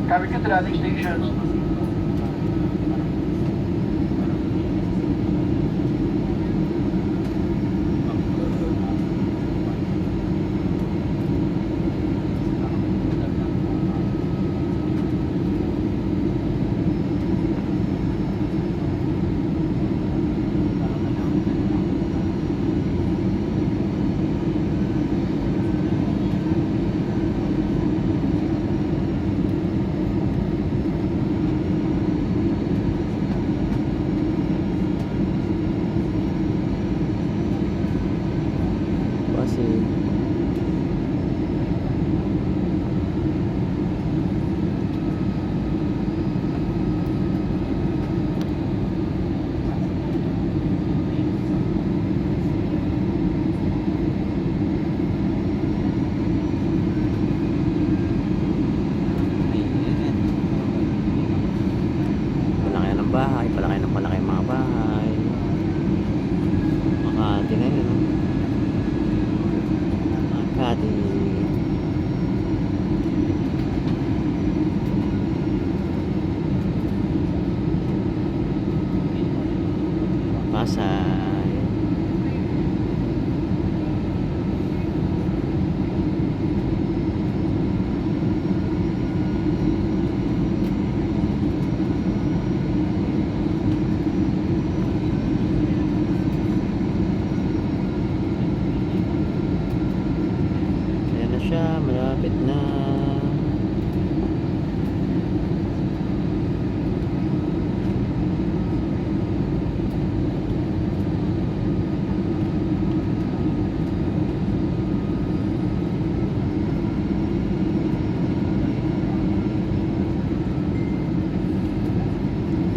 Traffic to the landing stations. Palaki ng palaki mga bahay. Makati na yun, no? Makati. Pasay. Siya, malapit na.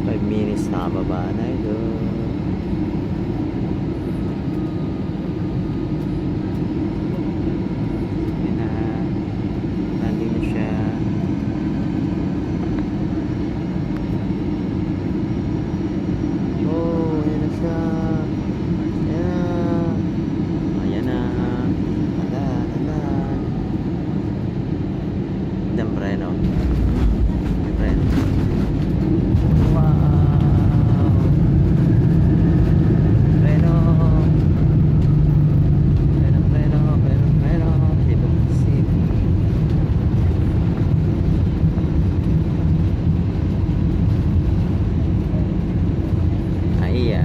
Five minutes na kababa na ito. Preno. Preno. Wow. Preno. Preno. Sip. Iya.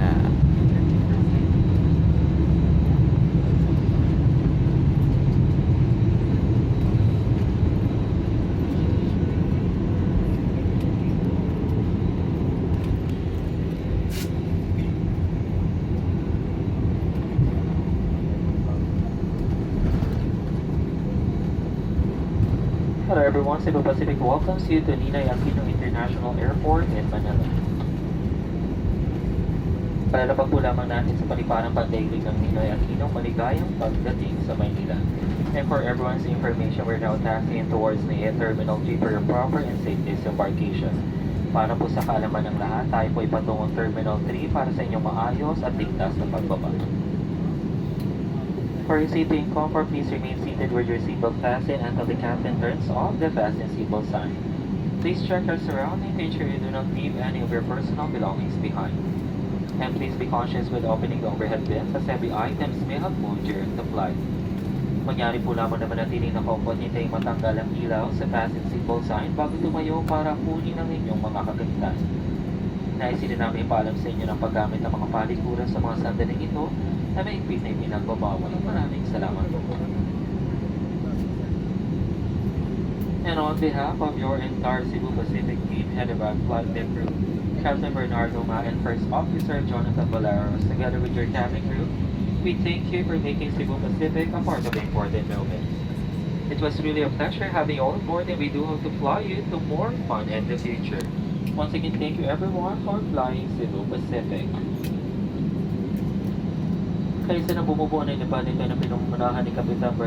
Hello everyone, Cebu Pacific welcomes you to Ninoy Aquino International Airport in Manila. Palalapag po lamang natin sa paliparang pandaigdig ng Ninoy Aquino, maligayang pagdating sa Maynila. And for everyone's information, we're now taxiing towards NAIA Terminal 3 for your proper and safe disembarkation. Para po sa kaalaman ng lahat, tayo po ipatungong Terminal 3 para sa inyong maayos at ligtas na pagbaba. For your safety and comfort, please remain seated with your seatbelt fastened until the captain turns off the fasten seatbelt sign. Please check your surroundings to ensure you do not leave any of your personal belongings behind. And please be conscious with opening the overhead bins as heavy items may have moved during the flight. Mangyari po lamang na manatiling nakaupo at hintay matanggal ang ilaw sa fasten seatbelt sign bago tumayo para kunin ang inyong mga kagamitan. Nais din namin ipaalam sa inyo ng paggamit ng mga palikuran sa mga sandaling ito na may higpit na ipinagbabawal. Maraming salamat po. And on behalf of your entire Cebu Pacific team, headed by Flight Deck Crew, Captain Bernardo Ma and First Officer Jonathan Valeros, together with your cabin crew, we thank you for making Cebu Pacific a part of the important moment. It was really a pleasure having you all aboard, and we do hope to fly you to more fun in the future. Once again, thank you everyone for flying Cebu Pacific. Kaysa na bumubuo na inibalik na pinumunahan ni Kapitan Bernardo